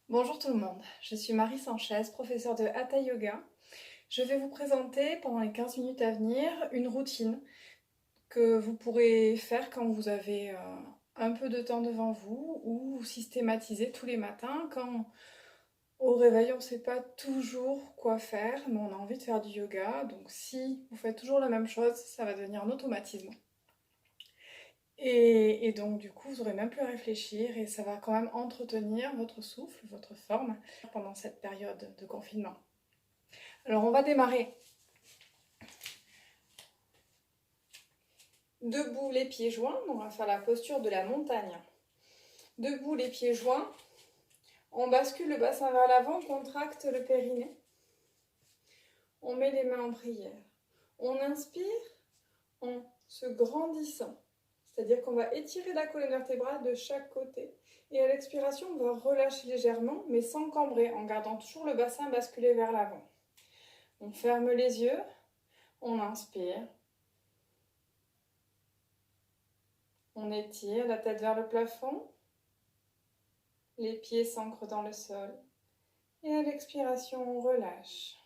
Bonjour tout le monde, je suis Marie Sanchez, professeure de Hatha Yoga. Je vais vous présenter pendant les 15 minutes à venir une routine que vous pourrez faire quand vous avez un peu de temps devant vous ou systématiser tous les matins quand au réveil on ne sait pas toujours quoi faire mais on a envie de faire du yoga. Donc si vous faites toujours la même chose, ça va devenir un automatisme. Et donc du coup, vous aurez même plus à réfléchir et ça va quand même entretenir votre souffle, votre forme pendant cette période de confinement. Alors on va démarrer. Debout, les pieds joints, on va faire la posture de la montagne. Debout, les pieds joints, on bascule le bassin vers l'avant, on contracte le périnée. On met les mains en prière. On inspire en se grandissant. C'est-à-dire qu'on va étirer la colonne vertébrale de chaque côté. Et à l'expiration, on va relâcher légèrement, mais sans cambrer, en gardant toujours le bassin basculé vers l'avant. On ferme les yeux, on inspire. On étire la tête vers le plafond. Les pieds s'ancrent dans le sol. Et à l'expiration, on relâche.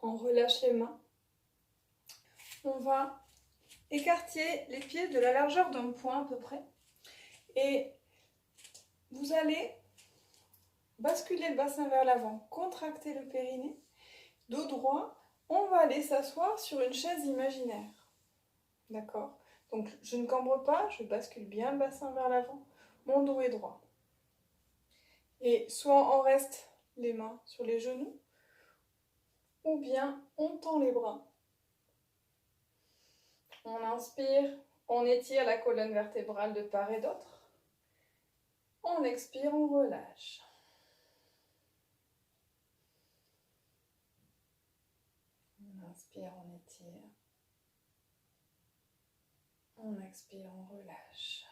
On relâche les mains. On va écarter les pieds de la largeur d'un poing à peu près. Et vous allez basculer le bassin vers l'avant, contracter le périnée. Dos droit, on va aller s'asseoir sur une chaise imaginaire. D'accord? Donc je ne cambre pas, je bascule bien le bassin vers l'avant. Mon dos est droit. Et soit on reste les mains sur les genoux, ou bien on tend les bras. On inspire, on étire la colonne vertébrale de part et d'autre. On expire, on relâche. On inspire, on étire. On expire, on relâche.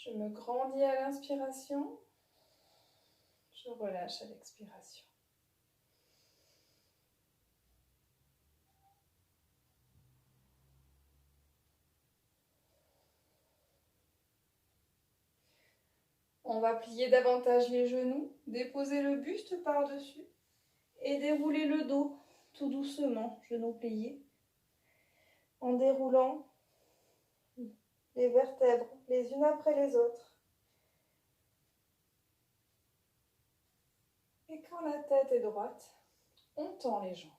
Je me grandis à l'inspiration. Je relâche à l'expiration. On va plier davantage les genoux, déposer le buste par-dessus et dérouler le dos tout doucement, genoux pliés, en déroulant les vertèbres les unes après les autres. Et quand la tête est droite, on tend les jambes.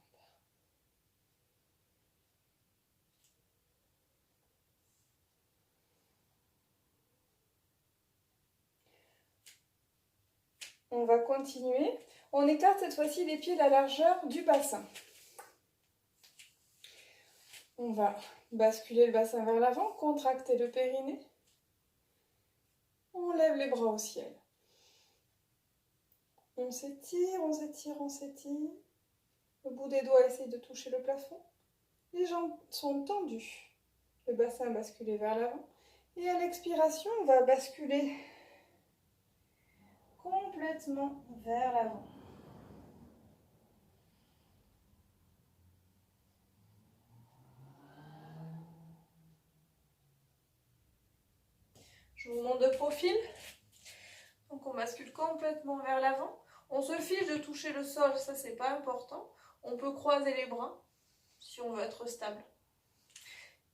On va continuer. On écarte cette fois-ci les pieds de la largeur du bassin. On va basculer le bassin vers l'avant, contracter le périnée. On lève les bras au ciel. On s'étire, on s'étire, on s'étire. Le bout des doigts essaye de toucher le plafond. Les jambes sont tendues. Le bassin basculé vers l'avant. Et à l'expiration, on va basculer complètement vers l'avant. Je vous montre de profil. Donc on bascule complètement vers l'avant. On se fiche de toucher le sol, ça c'est pas important. On peut croiser les bras si on veut être stable.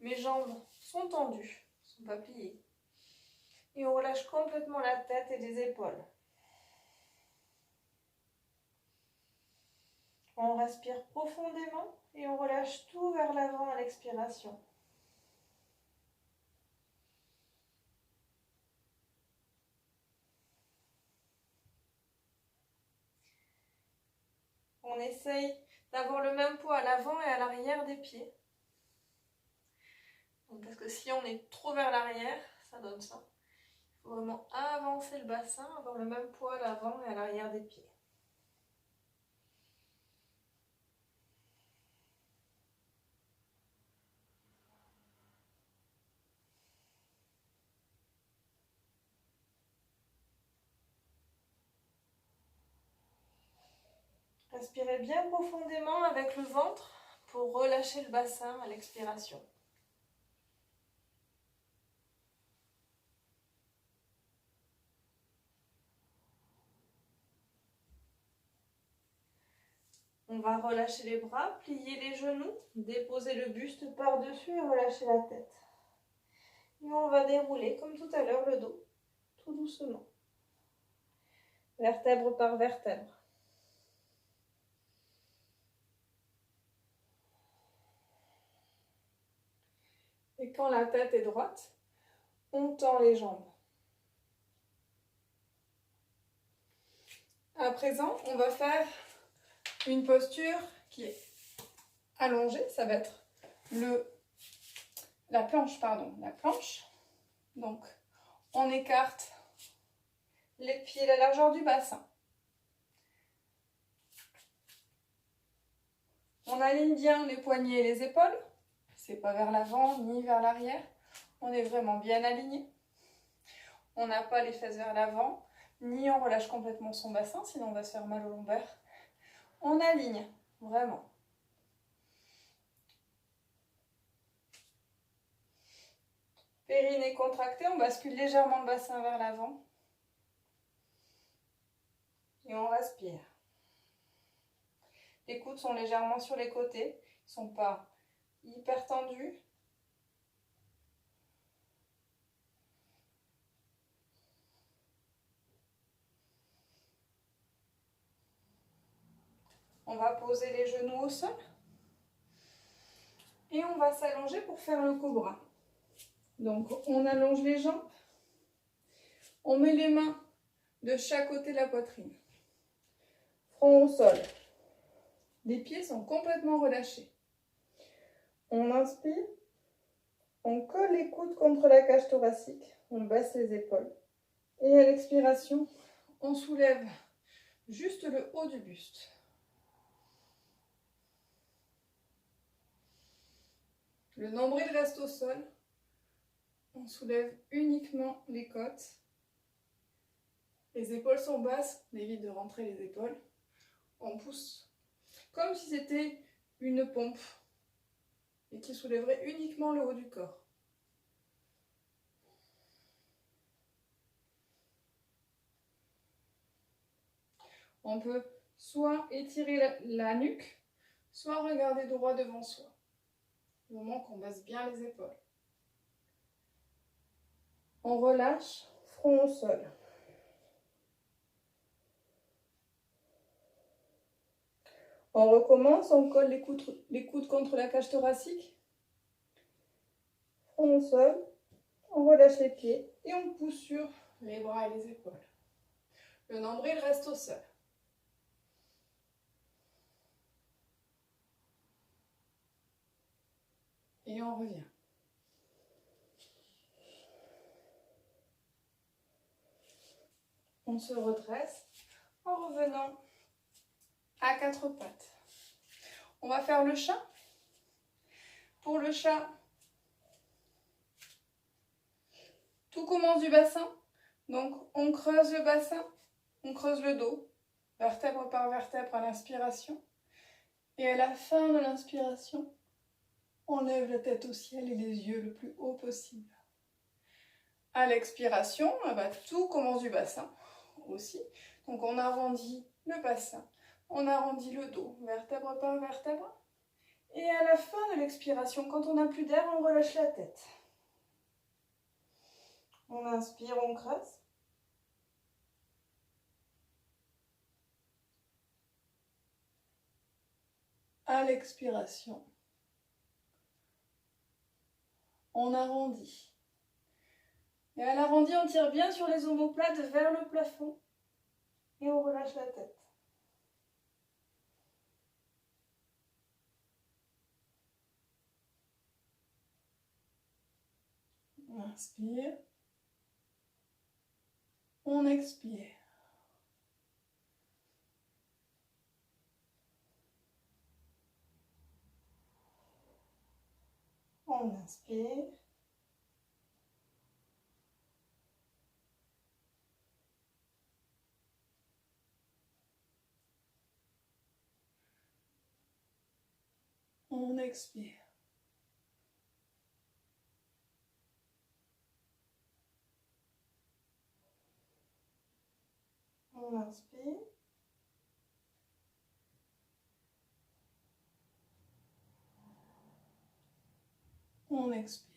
Mes jambes sont tendues, ne sont pas pliées. Et on relâche complètement la tête et les épaules. On respire profondément et on relâche tout vers l'avant à l'expiration. On essaye d'avoir le même poids à l'avant et à l'arrière des pieds. Donc, parce que si on est trop vers l'arrière, ça donne ça. Il faut vraiment avancer le bassin, avoir le même poids à l'avant et à l'arrière des pieds. Respirez bien profondément avec le ventre pour relâcher le bassin à l'expiration. On va relâcher les bras, plier les genoux, déposer le buste par-dessus et relâcher la tête. Et on va dérouler comme tout à l'heure le dos, tout doucement, vertèbre par vertèbre. Et quand la tête est droite, on tend les jambes. À présent, on va faire une posture qui est allongée. Ça va être la planche. Donc, on écarte les pieds, la largeur du bassin. On aligne bien les poignets et les épaules. C'est pas vers l'avant ni vers l'arrière. On est vraiment bien aligné. On n'a pas les fesses vers l'avant, ni on relâche complètement son bassin, sinon on va se faire mal au lombaire. On aligne, vraiment. Périnée contracté, on bascule légèrement le bassin vers l'avant. Et on respire. Les coudes sont légèrement sur les côtés, ils ne sont pas hyper tendus. On va poser les genoux au sol. Et on va s'allonger pour faire le cobra. Donc on allonge les jambes. On met les mains de chaque côté de la poitrine. Front au sol. Les pieds sont complètement relâchés. On inspire. On colle les coudes contre la cage thoracique. On baisse les épaules. Et à l'expiration, on soulève juste le haut du buste. Le nombril reste au sol. On soulève uniquement les côtes. Les épaules sont basses. On évite de rentrer les épaules. On pousse comme si c'était une pompe et qui soulèverait uniquement le haut du corps. On peut soit étirer la nuque, soit regarder droit devant soi. Au moment qu'on baisse bien les épaules. On relâche, front au sol. On recommence, on colle les coudes contre la cage thoracique. Front au sol. On relâche les pieds et on pousse sur les bras et les épaules. Le nombril reste au sol. Et on revient. On se redresse en revenant à quatre pattes. On va faire le chat. Pour le chat, tout commence du bassin. Donc on creuse le bassin, on creuse le dos, vertèbre par vertèbre à l'inspiration. Et à la fin de l'inspiration, on lève la tête au ciel et les yeux le plus haut possible. À l'expiration, tout commence du bassin aussi. Donc on arrondit le bassin, on arrondit le dos, vertèbre par vertèbre. Et à la fin de l'expiration, quand on n'a plus d'air, on relâche la tête. On inspire, on creuse. À l'expiration, on arrondit. Et à l'arrondi, on tire bien sur les omoplates vers le plafond et on relâche la tête. On inspire. On expire. On inspire. On expire. On inspire. On expire.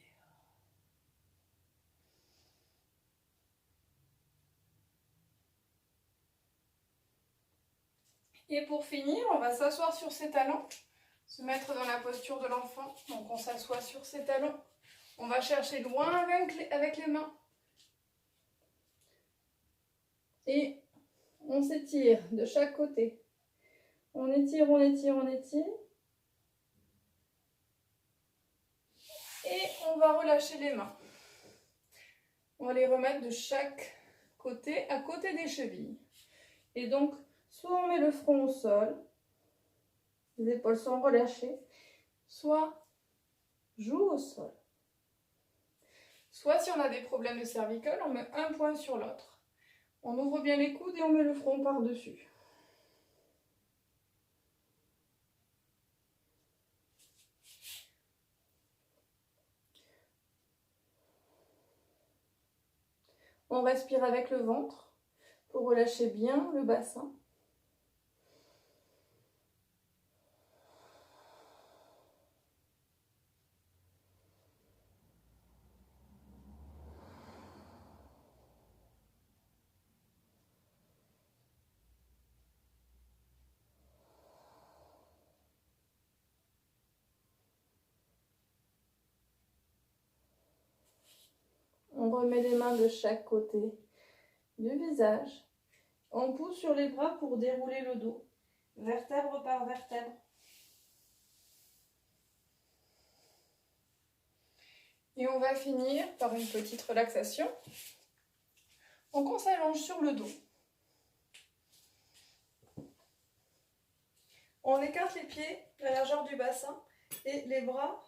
Et pour finir, on va s'asseoir sur ses talons, se mettre dans la posture de l'enfant. Donc on s'assoit sur ses talons. On va chercher loin avec les mains. Et on s'étire de chaque côté. On étire, on étire, on étire. Et on va relâcher les mains. On va les remettre de chaque côté, à côté des chevilles. Et donc, soit on met le front au sol, les épaules sont relâchées, soit joue au sol. Soit si on a des problèmes de cervical, on met un point sur l'autre. On ouvre bien les coudes et on met le front par-dessus. On respire avec le ventre pour relâcher bien le bassin. On remet les mains de chaque côté du visage. On pousse sur les bras pour dérouler le dos, vertèbre par vertèbre. Et on va finir par une petite relaxation. Donc on s'allonge sur le dos. On écarte les pieds à la largeur du bassin et les bras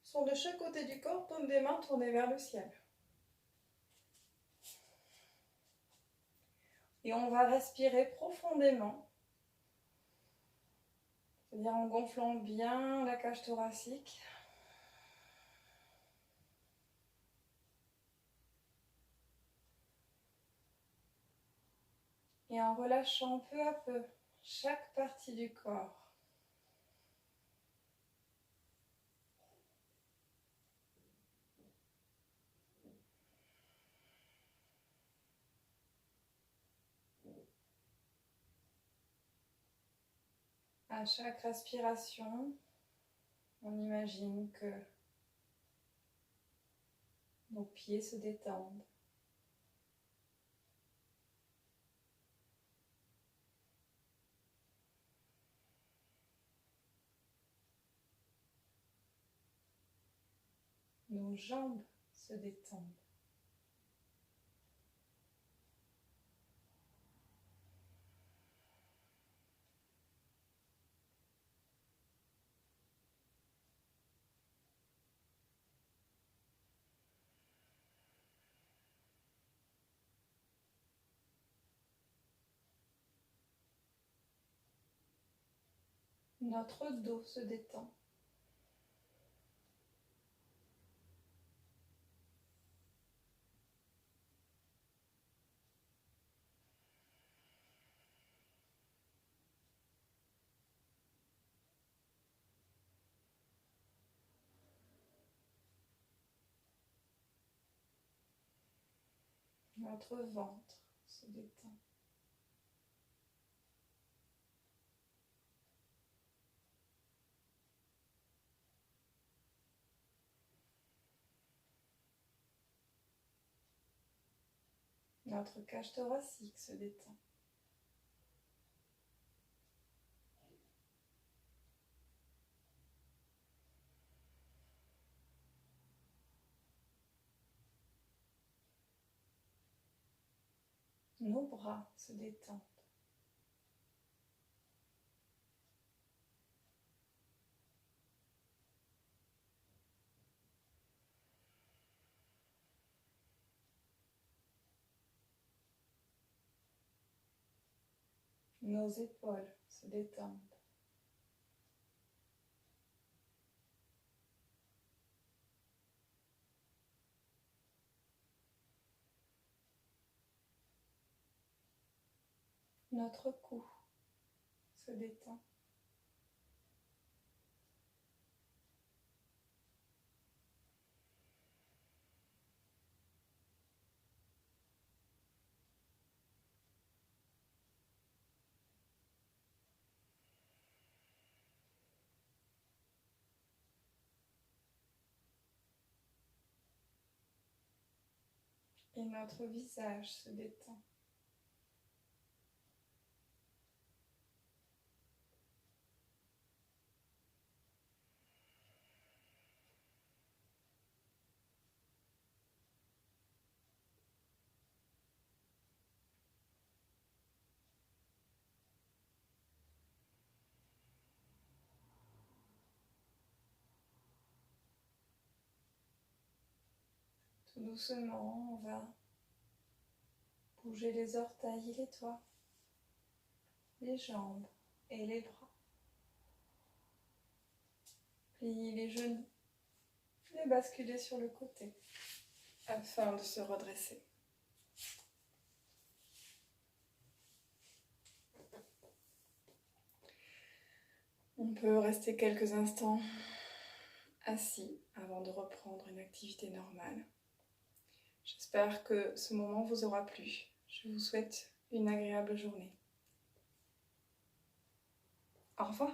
sont de chaque côté du corps, paume des mains tournées vers le ciel. Et on va respirer profondément, c'est-à-dire en gonflant bien la cage thoracique. Et en relâchant peu à peu chaque partie du corps. À chaque respiration, on imagine que nos pieds se détendent. Nos jambes se détendent. Notre dos se détend. Notre ventre se détend. Notre cage thoracique se détend. Nos bras se détendent. Nos épaules se détendent. Notre cou se détend. Et notre visage se détend. Tout doucement, on va bouger les orteils et les doigts, les jambes et les bras. Plier les genoux et basculer sur le côté afin de se redresser. On peut rester quelques instants assis avant de reprendre une activité normale. J'espère que ce moment vous aura plu. Je vous souhaite une agréable journée. Au revoir.